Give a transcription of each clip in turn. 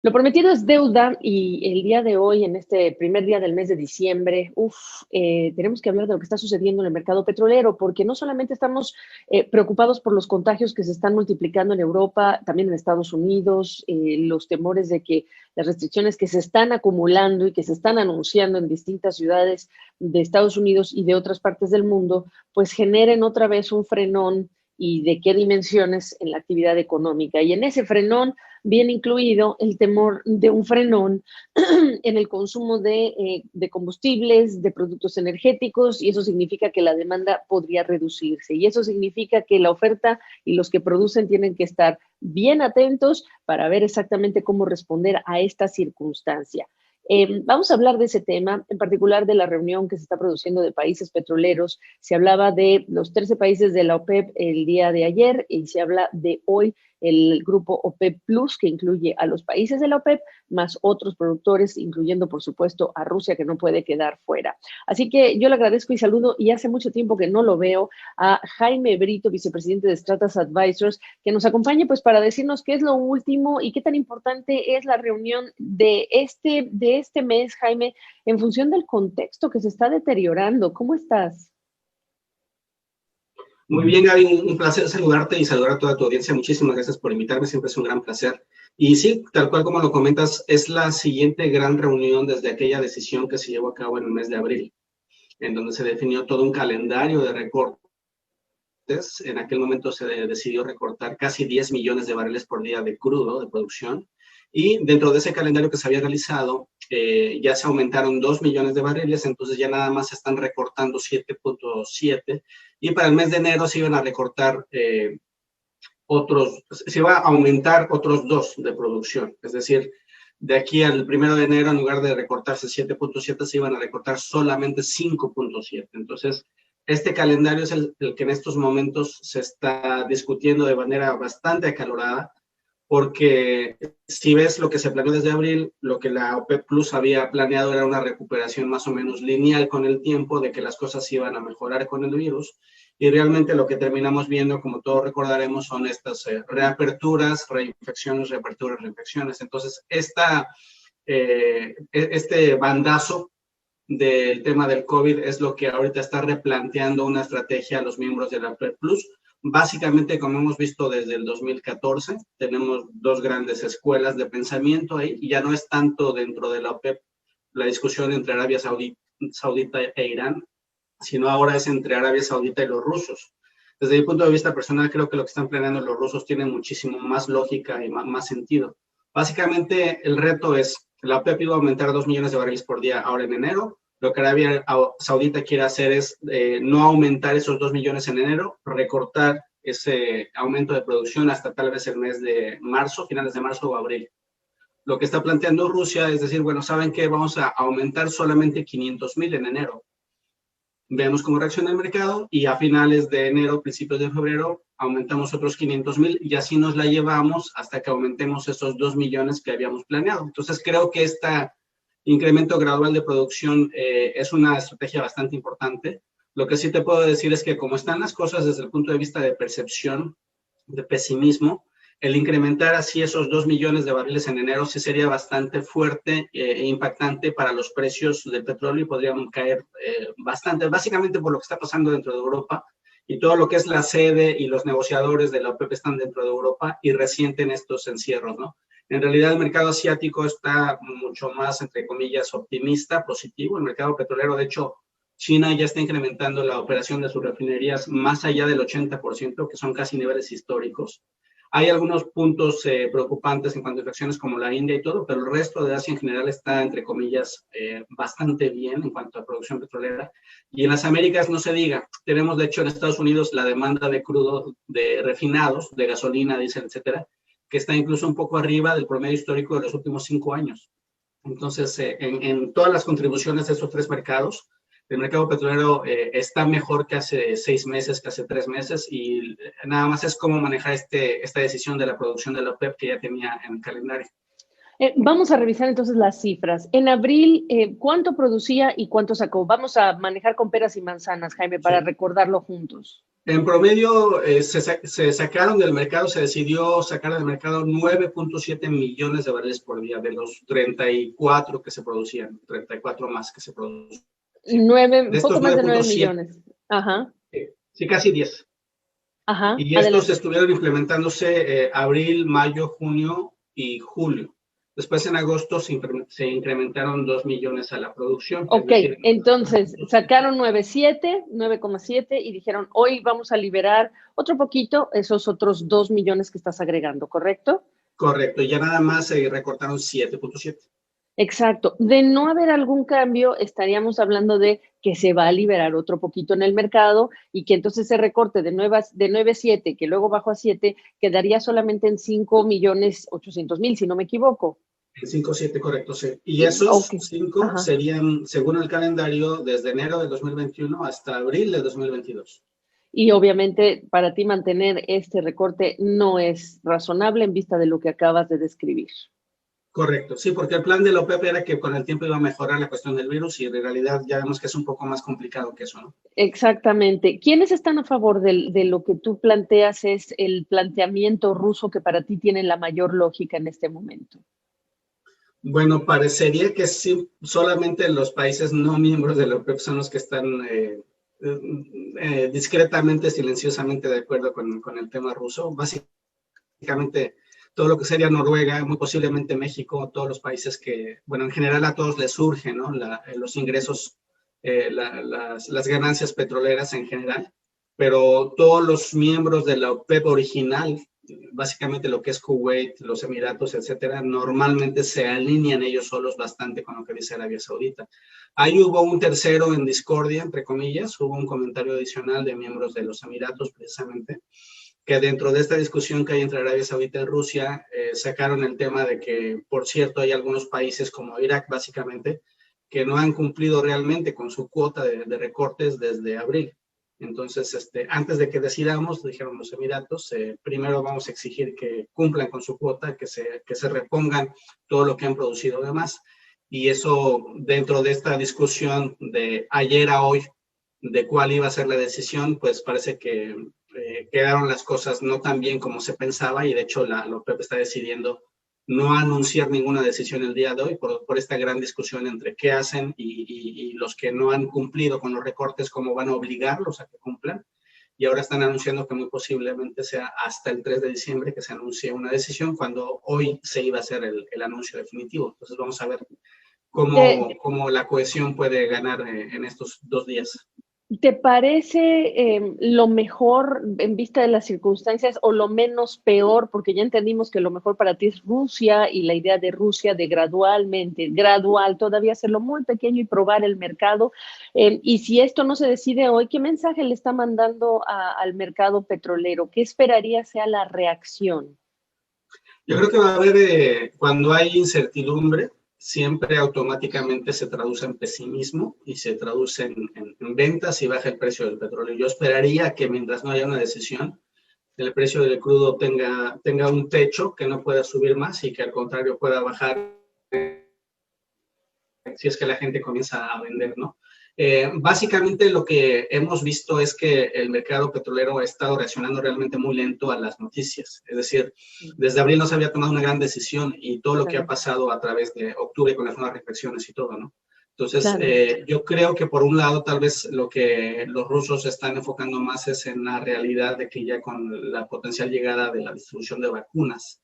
Lo prometido es deuda y el día de hoy, en este primer día del mes de diciembre, tenemos que hablar de lo que está sucediendo en el mercado petrolero, porque no solamente estamos preocupados por los contagios que se están multiplicando en Europa, también en Estados Unidos, los temores de que las restricciones que se están acumulando y que se están anunciando en distintas ciudades de Estados Unidos y de otras partes del mundo, pues generen otra vez un frenón y de qué dimensiones en la actividad económica. Y en ese frenón viene incluido el temor de un frenón en el consumo de combustibles, de productos energéticos, y eso significa que la demanda podría reducirse. Y eso significa que la oferta y los que producen tienen que estar bien atentos para ver exactamente cómo responder a esta circunstancia. Vamos a hablar de ese tema, en particular de la reunión que se está produciendo de países petroleros. Se hablaba de los 13 países de la OPEP el día de ayer y se habla de hoy el grupo OPEP Plus, que incluye a los países de la OPEP, más otros productores, incluyendo, por supuesto, a Rusia, que no puede quedar fuera. Así que yo le agradezco y saludo, y hace mucho tiempo que no lo veo, a Jaime Brito, vicepresidente de Stratas Advisors, que nos acompañe pues para decirnos qué es lo último y qué tan importante es la reunión de este mes, Jaime, en función del contexto que se está deteriorando. ¿Cómo estás? Muy bien, Gaby, un placer saludarte y saludar a toda tu audiencia. Muchísimas gracias por invitarme, siempre es un gran placer. Y sí, tal cual como lo comentas, es la siguiente gran reunión desde aquella decisión que se llevó a cabo en el mes de abril, en donde se definió todo un calendario de recortes. En aquel momento se decidió recortar casi 10 millones de barriles por día de crudo de producción. Y dentro de ese calendario que se había realizado, ya se aumentaron 2 millones de barriles, entonces ya nada más se están recortando 7.7, y para el mes de enero se iban a recortar se iba a aumentar otros 2 de producción, es decir, de aquí al 1 de enero, en lugar de recortarse 7.7, se iban a recortar solamente 5.7. Entonces, este calendario es el que en estos momentos se está discutiendo de manera bastante acalorada, porque si ves lo que se planeó desde abril, lo que la OPEP Plus había planeado era una recuperación más o menos lineal con el tiempo, de que las cosas iban a mejorar con el virus, y realmente lo que terminamos viendo, como todos recordaremos, son estas reaperturas, reinfecciones, reaperturas, reinfecciones. Entonces, este bandazo del tema del COVID es lo que ahorita está replanteando una estrategia a los miembros de la OPEP Plus. Básicamente, como hemos visto desde el 2014, tenemos 2 grandes escuelas de pensamiento ahí, y ya no es tanto dentro de la OPEP la discusión entre Arabia Saudita e Irán, sino ahora es entre Arabia Saudita y los rusos. Desde mi punto de vista personal, creo que lo que están planeando los rusos tiene muchísimo más lógica y más sentido. Básicamente, el reto es, la OPEP iba a aumentar 2 millones de barriles por día ahora en enero. Lo que Arabia Saudita quiere hacer es no aumentar esos 2 millones en enero, recortar ese aumento de producción hasta tal vez el mes de marzo, finales de marzo o abril. Lo que está planteando Rusia es decir, bueno, ¿saben qué? Vamos a aumentar solamente 500,000 en enero. Vemos cómo reacciona el mercado, y a finales de enero, principios de febrero, aumentamos otros 500,000, y así nos la llevamos hasta que aumentemos esos 2 millones que habíamos planeado. Entonces, creo que este incremento gradual de producción es una estrategia bastante importante. Lo que sí te puedo decir es que, como están las cosas desde el punto de vista de percepción, de pesimismo, el incrementar así esos 2 millones de barriles en enero sí sería bastante fuerte e impactante para los precios del petróleo, y podrían caer bastante, básicamente por lo que está pasando dentro de Europa, y todo lo que es la sede y los negociadores de la OPEP están dentro de Europa y resienten estos encierros, ¿no? En realidad, el mercado asiático está mucho más, entre comillas, optimista, positivo. El mercado petrolero, de hecho, China ya está incrementando la operación de sus refinerías más allá del 80%, que son casi niveles históricos. Hay algunos puntos preocupantes en cuanto a infecciones, como la India y todo, pero el resto de Asia en general está, entre comillas, bastante bien en cuanto a producción petrolera. Y en las Américas no se diga. Tenemos, de hecho, en Estados Unidos la demanda de crudo, de refinados, de gasolina, diésel, etcétera, que está incluso un poco arriba del promedio histórico de los últimos 5 años. Entonces, en todas las contribuciones de esos 3 mercados, el mercado petrolero está mejor que hace 6 meses, que hace 3 meses, y nada más es cómo manejar esta decisión de la producción de la OPEP que ya tenía en el calendario. Vamos a revisar entonces las cifras. En abril, ¿cuánto producía y cuánto sacó? Vamos a manejar con peras y manzanas, Jaime, para Sí. recordarlo juntos. En promedio, se sacaron del mercado, se decidió sacar del mercado 9.7 millones de barriles por día, de los 34 que se producían, 34 más que se producían. De Poco estos más de 9 9.7, millones. Ajá. Sí, casi 10. Ajá, Y estos adelante. estuvieron implementándose abril, mayo, junio y julio. Después en agosto se incrementaron 2 millones a la producción, es Ok, decir, entonces sacaron 9.7 y dijeron, hoy vamos a liberar otro poquito, esos otros 2 millones que estás agregando, ¿correcto? correcto, ya nada más se recortaron 7.7. Exacto. De no haber algún cambio, estaríamos hablando de que se va a liberar otro poquito en el mercado y que entonces ese recorte de 9.7, que luego bajó a 7, quedaría solamente en 5.800.000, si no me equivoco. En 5.7, correcto, sí. Y esos Ok. 5 Ajá. serían, según el calendario, desde enero de 2021 hasta abril de 2022. Y obviamente para ti mantener este recorte no es razonable en vista de lo que acabas de describir. Correcto, sí, porque el plan de la OPEP era que con el tiempo iba a mejorar la cuestión del virus y en realidad ya vemos que es un poco más complicado que eso, ¿no? Exactamente. ¿Quiénes están a favor de lo que tú planteas es el planteamiento ruso que para ti tiene la mayor lógica en este momento? Bueno, parecería que sí, solamente los países no miembros de la OPEP son los que están discretamente, silenciosamente de acuerdo con el tema ruso. Básicamente, todo lo que sería Noruega, muy posiblemente México, todos los países que, bueno, en general a todos les surgen, ¿no? Los ingresos, las ganancias petroleras en general, pero todos los miembros de la OPEP original, básicamente lo que es Kuwait, los Emiratos, etcétera, normalmente se alinean ellos solos bastante con lo que dice Arabia Saudita. Ahí hubo un tercero en discordia, entre comillas, hubo un comentario adicional de miembros de los Emiratos, precisamente, que dentro de esta discusión que hay entre Arabia Saudita y Rusia, sacaron el tema de que, por cierto, hay algunos países como Irak, básicamente, que no han cumplido realmente con su cuota de recortes desde abril. Entonces, antes de que decidamos, dijeron los Emiratos, primero vamos a exigir que cumplan con su cuota, que se repongan todo lo que han producido de más. Y eso, dentro de esta discusión de ayer a hoy, de cuál iba a ser la decisión, pues parece que quedaron las cosas no tan bien como se pensaba y de hecho la OPEP está decidiendo no anunciar ninguna decisión el día de hoy por esta gran discusión entre qué hacen y los que no han cumplido con los recortes, cómo van a obligarlos a que cumplan. Y ahora están anunciando que muy posiblemente sea hasta el 3 de diciembre que se anuncie una decisión, cuando hoy se iba a hacer el anuncio definitivo. Entonces vamos a ver cómo la cohesión puede ganar en estos 2 días. ¿Te parece lo mejor en vista de las circunstancias o lo menos peor? Porque ya entendimos que lo mejor para ti es Rusia y la idea de Rusia de gradual, todavía hacerlo muy pequeño y probar el mercado. Y si esto no se decide hoy, ¿qué mensaje le está mandando al mercado petrolero? ¿Qué esperaría sea la reacción? Yo creo que va a haber, cuando hay incertidumbre, siempre automáticamente se traduce en pesimismo y se traduce en ventas y baja el precio del petróleo. Yo esperaría que mientras no haya una decisión, el precio del crudo tenga un techo, que no pueda subir más y que al contrario pueda bajar si es que la gente comienza a vender, ¿no? Básicamente lo que hemos visto es que el mercado petrolero ha estado reaccionando realmente muy lento a las noticias. Es decir, desde abril no se había tomado una gran decisión y todo lo que ha pasado a través de octubre con las nuevas reflexiones y todo, ¿no? Entonces, Claro. yo creo que por un lado tal vez lo que los rusos están enfocando más es en la realidad de que ya con la potencial llegada de la distribución de vacunas,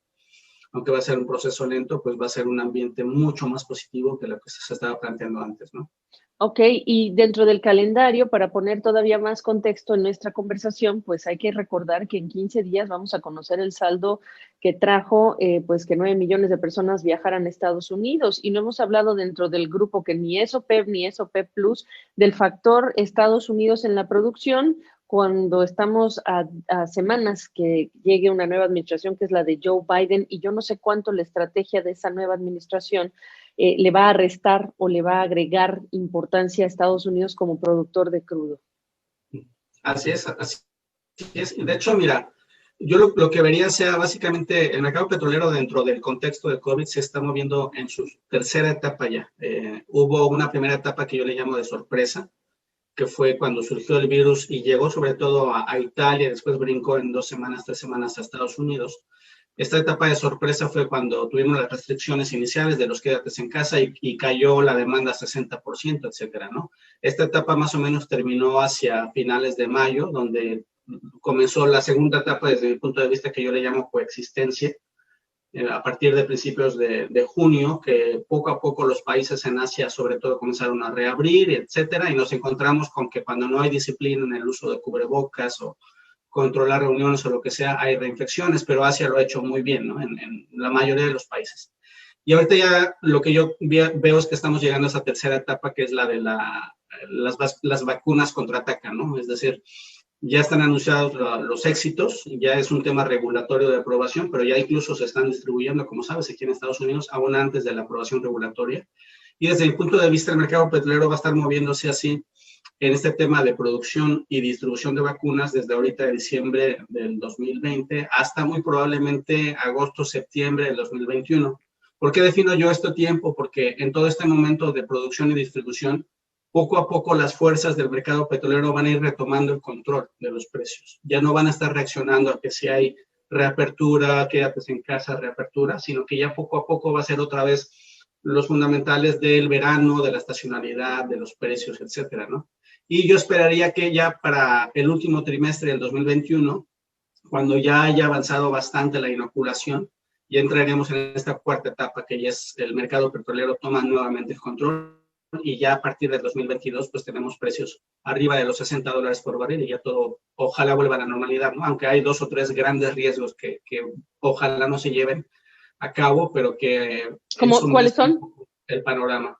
aunque va a ser un proceso lento, pues va a ser un ambiente mucho más positivo que lo que se estaba planteando antes, ¿no? Ok, y dentro del calendario, para poner todavía más contexto en nuestra conversación, pues hay que recordar que en 15 días vamos a conocer el saldo que trajo, pues que 9 millones de personas viajaran a Estados Unidos. Y no hemos hablado dentro del grupo que ni es OPEP ni es OPEP Plus, del factor Estados Unidos en la producción, cuando estamos a semanas que llegue una nueva administración, que es la de Joe Biden, y yo no sé cuánto la estrategia de esa nueva administración le va a restar o le va a agregar importancia a Estados Unidos como productor de crudo. Así es, así es. De hecho, mira, Yo lo que vería sea básicamente el mercado petrolero dentro del contexto de COVID se está moviendo en su tercera etapa ya. Hubo una primera etapa que yo le llamo de sorpresa, que fue cuando surgió el virus y llegó sobre todo a Italia, después brincó en 2 semanas, 3 semanas a Estados Unidos. Esta etapa de sorpresa fue cuando tuvimos las restricciones iniciales de los quédate en casa y cayó la demanda 60%, etcétera, ¿no? Esta etapa más o menos terminó hacia finales de mayo, donde comenzó la segunda etapa desde mi punto de vista que yo le llamo coexistencia, a partir de principios de junio, que poco a poco los países en Asia sobre todo comenzaron a reabrir, etcétera, y nos encontramos con que cuando no hay disciplina en el uso de cubrebocas o controlar reuniones o lo que sea, hay reinfecciones, pero Asia lo ha hecho muy bien, ¿no? En la mayoría de los países. Y ahorita ya lo que yo veo es que estamos llegando a esa tercera etapa, que es la de las vacunas contraatacan, ¿no? Es decir, ya están anunciados los éxitos, ya es un tema regulatorio de aprobación, pero ya incluso se están distribuyendo, como sabes, aquí en Estados Unidos, aún antes de la aprobación regulatoria. Y desde mi punto de vista, el mercado petrolero va a estar moviéndose así en este tema de producción y distribución de vacunas desde ahorita de diciembre del 2020 hasta muy probablemente agosto, septiembre del 2021. ¿Por qué defino yo este tiempo? Porque en todo este momento de producción y distribución, poco a poco las fuerzas del mercado petrolero van a ir retomando el control de los precios. Ya no van a estar reaccionando a que si hay reapertura, quédate en casa, reapertura, sino que ya poco a poco va a ser otra vez los fundamentales del verano, de la estacionalidad, de los precios, etcétera, ¿no? Y yo esperaría que ya para el último trimestre del 2021, cuando ya haya avanzado bastante la inoculación, ya entraremos en esta cuarta etapa, que ya es el mercado petrolero toma nuevamente el control y ya a partir del 2022 pues tenemos precios arriba de los $60 por barril y ya todo ojalá vuelva a la normalidad, ¿no? Aunque hay 2 o 3 grandes riesgos que ojalá no se lleven a cabo, pero que ¿Cuáles son? El panorama.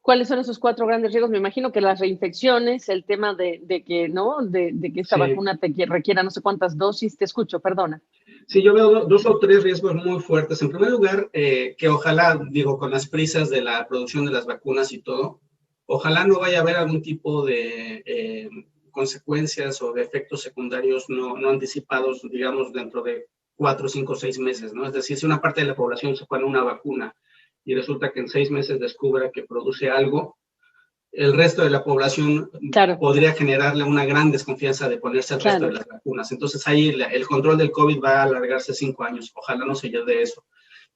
¿Cuáles son esos 4 grandes riesgos? Me imagino que las reinfecciones, el tema de que, ¿no? De que esta vacuna te requiera no sé cuántas dosis. Te escucho, perdona. Sí, yo veo 2 o 3 riesgos muy fuertes. En primer lugar, que ojalá, digo, con las prisas de la producción de las vacunas y todo, ojalá no vaya a haber algún tipo de consecuencias o de efectos secundarios no anticipados, digamos, dentro de 4, 5, 6 meses, ¿no? Es decir, si una parte de la población se pone una vacuna y resulta que en 6 meses descubra que produce algo, el resto de la población podría generarle una gran desconfianza de ponerse el resto de las vacunas. Entonces ahí el control del COVID va a alargarse 5 años. Ojalá no se llegue de eso.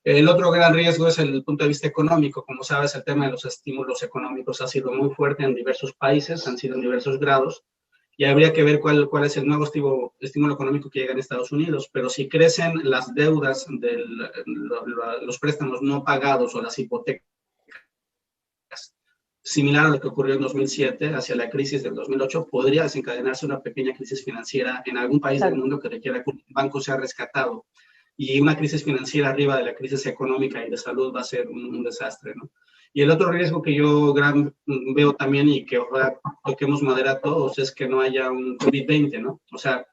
El otro gran riesgo es el punto de vista económico. Como sabes, el tema de los estímulos económicos ha sido muy fuerte en diversos países, han sido en diversos grados, y habría que ver cuál es el nuevo estímulo económico que llega en Estados Unidos. Pero si crecen las deudas de los préstamos no pagados o las hipotecas, similar a lo que ocurrió en 2007, hacia la crisis del 2008, podría desencadenarse una pequeña crisis financiera en algún país del mundo que requiera que un banco sea rescatado. Y una crisis financiera arriba de la crisis económica y de salud va a ser un desastre, ¿no? Y el otro riesgo que yo veo también y que ojalá toquemos madera a todos es que no haya un COVID-20, ¿no? O sea,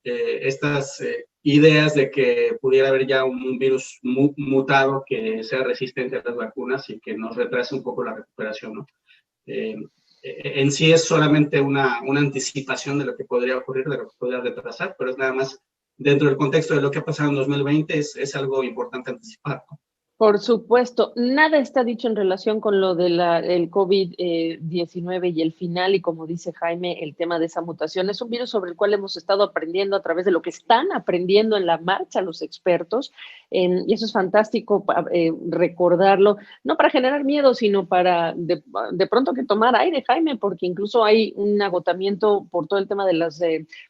estas ideas de que pudiera haber ya un virus mutado que sea resistente a las vacunas y que nos retrase un poco la recuperación, ¿no? En sí es solamente una anticipación de lo que podría ocurrir, de lo que podría retrasar, pero es nada más dentro del contexto de lo que ha pasado en 2020, es algo importante anticipar, ¿no? Por supuesto, nada está dicho en relación con lo del COVID-19 y el final, y como dice Jaime, el tema de esa mutación. Es un virus sobre el cual hemos estado aprendiendo a través de lo que están aprendiendo en la marcha los expertos, y eso es fantástico recordarlo, no para generar miedo, sino para de pronto que tomar aire, Jaime, porque incluso hay un agotamiento por todo el tema de los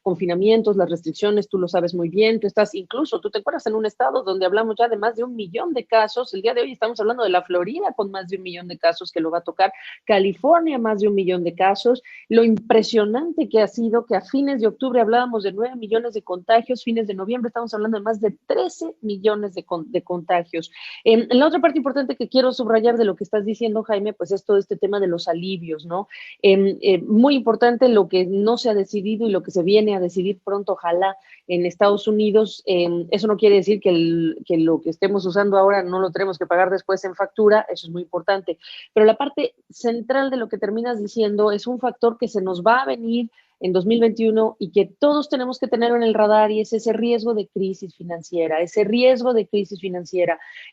confinamientos, las restricciones, tú lo sabes muy bien, tú te encuentras en un estado donde hablamos ya de más de 1 millón de casos. El día de hoy estamos hablando de la Florida con más de 1 millón de casos que lo va a tocar, California más de 1 millón de casos. Lo impresionante que ha sido que a fines de octubre hablábamos de 9 millones de contagios, fines de noviembre estamos hablando de más de 13 millones de contagios. La otra parte importante que quiero subrayar de lo que estás diciendo, Jaime, pues es todo este tema de los alivios, ¿no? Muy importante lo que no se ha decidido y lo que se viene a decidir pronto, ojalá, en Estados Unidos. Eso no quiere decir que lo que estemos usando ahora no lo tenemos que pagar después en factura, eso es muy importante. Pero la parte central de lo que terminas diciendo es un factor que se nos va a venir en 2021 y que todos tenemos que tener en el radar, y es ese riesgo de crisis financiera,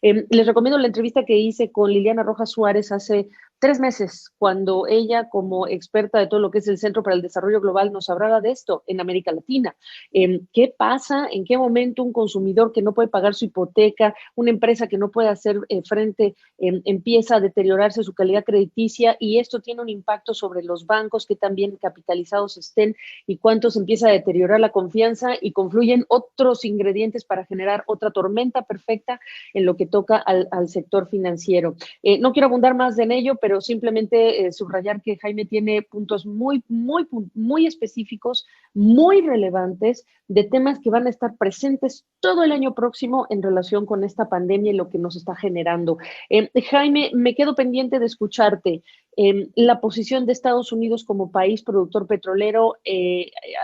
Les recomiendo la entrevista que hice con Liliana Rojas Suárez hace 3 meses, cuando ella, como experta de todo lo que es el Centro para el Desarrollo Global, nos hablaba de esto en América Latina. ¿Qué pasa? ¿En qué momento un consumidor que no puede pagar su hipoteca, una empresa que no puede hacer frente, empieza a deteriorarse su calidad crediticia, y esto tiene un impacto sobre los bancos que también capitalizados estén, y cuánto se empieza a deteriorar la confianza y confluyen otros ingredientes para generar otra tormenta perfecta en lo que toca al sector financiero? No quiero abundar más en ello, pero simplemente subrayar que Jaime tiene puntos muy específicos, muy relevantes, de temas que van a estar presentes todo el año próximo en relación con esta pandemia y lo que nos está generando. Jaime, me quedo pendiente de escucharte. La posición de Estados Unidos como país productor petrolero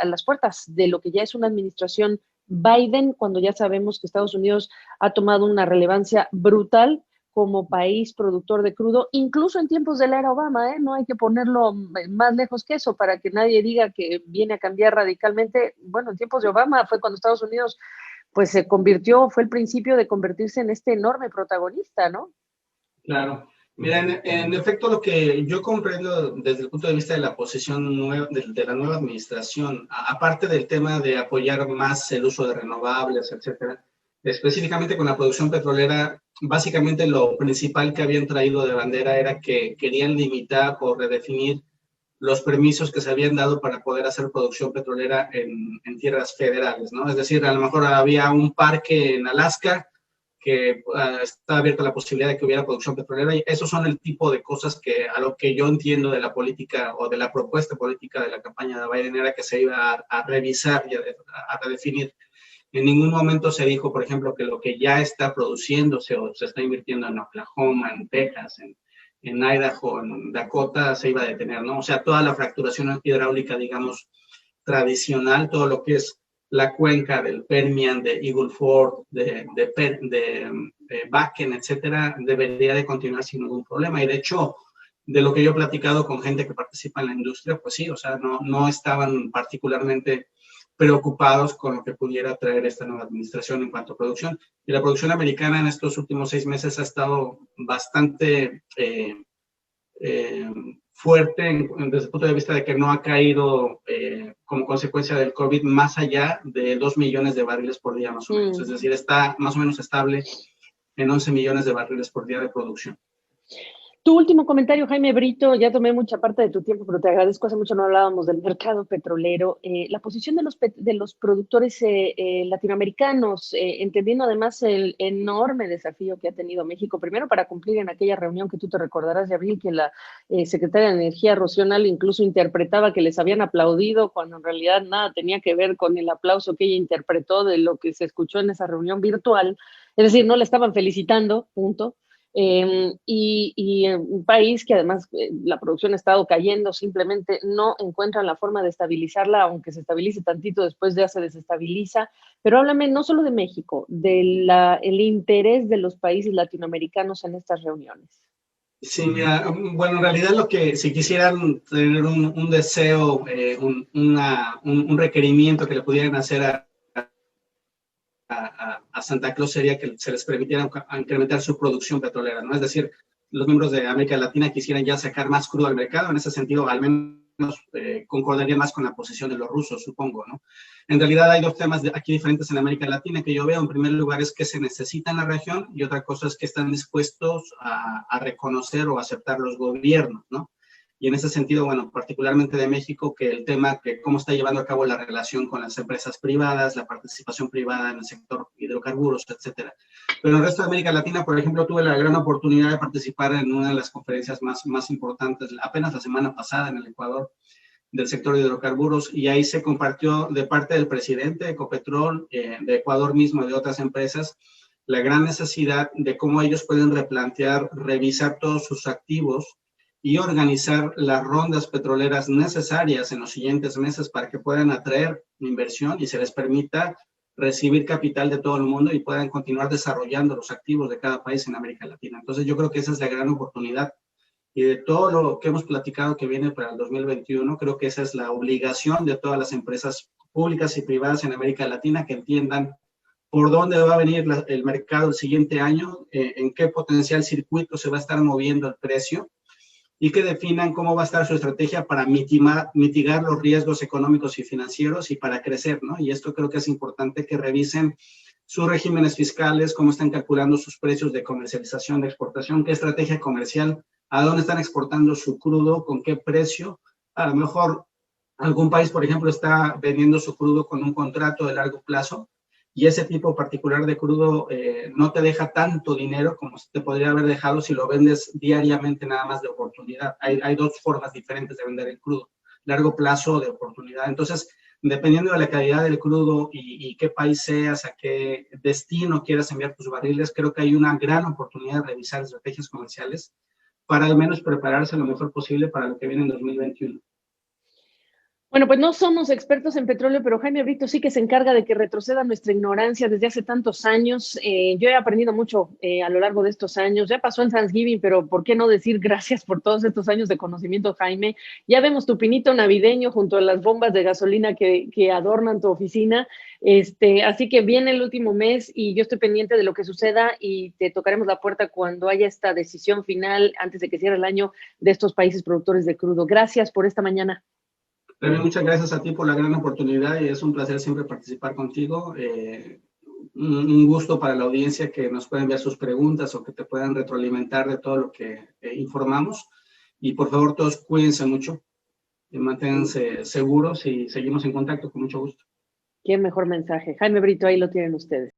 a las puertas de lo que ya es una administración Biden, cuando ya sabemos que Estados Unidos ha tomado una relevancia brutal como país productor de crudo, incluso en tiempos de la era Obama, no hay que ponerlo más lejos que eso para que nadie diga que viene a cambiar radicalmente. Bueno, en tiempos de Obama fue cuando Estados Unidos pues fue el principio de convertirse en este enorme protagonista, ¿no? Claro. Mira, en efecto, lo que yo comprendo desde el punto de vista de la posición de la nueva administración, aparte del tema de apoyar más el uso de renovables, etcétera, específicamente con la producción petrolera, básicamente lo principal que habían traído de bandera era que querían limitar o redefinir los permisos que se habían dado para poder hacer producción petrolera en tierras federales, ¿no? Es decir, a lo mejor había un parque en Alaska que está abierta la posibilidad de que hubiera producción petrolera, y esos son el tipo de cosas que a lo que yo entiendo de la política o de la propuesta política de la campaña de Biden era que se iba a revisar y a redefinir. En ningún momento se dijo, por ejemplo, que lo que ya está produciéndose o se está invirtiendo en Oklahoma, en Texas, en Idaho, en Dakota, se iba a detener, ¿no? O sea, toda la fracturación hidráulica, digamos, tradicional, todo lo que es la cuenca del Permian, de Eagle Ford, de Bakken, etcétera, debería de continuar sin ningún problema. Y de hecho, de lo que yo he platicado con gente que participa en la industria, pues sí, o sea, no estaban particularmente preocupados con lo que pudiera traer esta nueva administración en cuanto a producción. Y la producción americana en estos últimos 6 meses ha estado bastante fuerte desde el punto de vista de que no ha caído como consecuencia del COVID más allá de 2 millones de barriles por día más o menos. Es decir, está más o menos estable en 11 millones de barriles por día de producción. Tu último comentario, Jaime Brito, ya tomé mucha parte de tu tiempo, pero te agradezco, hace mucho no hablábamos del mercado petrolero. La posición de los productores latinoamericanos, entendiendo además el enorme desafío que ha tenido México, primero para cumplir en aquella reunión que tú te recordarás de abril, que la secretaria de Energía, Rocío Nale, incluso interpretaba que les habían aplaudido, cuando en realidad nada tenía que ver con el aplauso que ella interpretó de lo que se escuchó en esa reunión virtual. Es decir, no le estaban felicitando, punto. Y un país que además la producción ha estado cayendo, simplemente no encuentran la forma de estabilizarla, aunque se estabilice tantito, después ya se desestabiliza. Pero háblame no solo de México, del interés de los países latinoamericanos en estas reuniones. Sí, mira, bueno, en realidad lo que, si quisieran tener un deseo, un requerimiento que le pudieran hacer a Santa Claus sería que se les permitiera incrementar su producción petrolera, ¿no? Es decir, los miembros de América Latina quisieran ya sacar más crudo al mercado. En ese sentido, al menos concordaría más con la posición de los rusos, supongo, ¿no? En realidad hay dos temas aquí diferentes en América Latina que yo veo. En primer lugar es que se necesita en la región, y otra cosa es que están dispuestos a reconocer o aceptar los gobiernos, ¿no? Y en ese sentido, bueno, particularmente de México, que el tema que cómo está llevando a cabo la relación con las empresas privadas, la participación privada en el sector hidrocarburos, etcétera. Pero en el resto de América Latina, por ejemplo, tuve la gran oportunidad de participar en una de las conferencias más importantes, apenas la semana pasada en el Ecuador, del sector de hidrocarburos, y ahí se compartió de parte del presidente de Ecopetrol, de Ecuador mismo y de otras empresas, la gran necesidad de cómo ellos pueden replantear, revisar todos sus activos y organizar las rondas petroleras necesarias en los siguientes meses para que puedan atraer inversión y se les permita recibir capital de todo el mundo y puedan continuar desarrollando los activos de cada país en América Latina. Entonces yo creo que esa es la gran oportunidad y de todo lo que hemos platicado que viene para el 2021, creo que esa es la obligación de todas las empresas públicas y privadas en América Latina, que entiendan por dónde va a venir el mercado el siguiente año, en qué potencial circuito se va a estar moviendo el precio, y que definan cómo va a estar su estrategia para mitigar los riesgos económicos y financieros y para crecer, ¿no? Y esto creo que es importante que revisen sus regímenes fiscales, cómo están calculando sus precios de comercialización, de exportación, qué estrategia comercial, a dónde están exportando su crudo, con qué precio. A lo mejor algún país, por ejemplo, está vendiendo su crudo con un contrato de largo plazo y ese tipo particular de crudo no te deja tanto dinero como te podría haber dejado si lo vendes diariamente nada más de oportunidad. Hay dos formas diferentes de vender el crudo, largo plazo o de oportunidad. Entonces, dependiendo de la calidad del crudo y qué país seas, a qué destino quieras enviar tus barriles, creo que hay una gran oportunidad de revisar estrategias comerciales para al menos prepararse lo mejor posible para lo que viene en 2021. Bueno, pues no somos expertos en petróleo, pero Jaime Brito sí que se encarga de que retroceda nuestra ignorancia desde hace tantos años. Yo he aprendido mucho a lo largo de estos años. Ya pasó en Thanksgiving, pero ¿por qué no decir gracias por todos estos años de conocimiento, Jaime? Ya vemos tu pinito navideño junto a las bombas de gasolina que adornan tu oficina. Así que viene el último mes y yo estoy pendiente de lo que suceda y te tocaremos la puerta cuando haya esta decisión final antes de que cierre el año de estos países productores de crudo. Gracias por esta mañana. Pero muchas gracias a ti por la gran oportunidad y es un placer siempre participar contigo. Un gusto para la audiencia que nos pueda enviar sus preguntas o que te puedan retroalimentar de todo lo que informamos. Y por favor, todos cuídense mucho y manténganse seguros y seguimos en contacto con mucho gusto. Qué mejor mensaje. Jaime Brito, ahí lo tienen ustedes.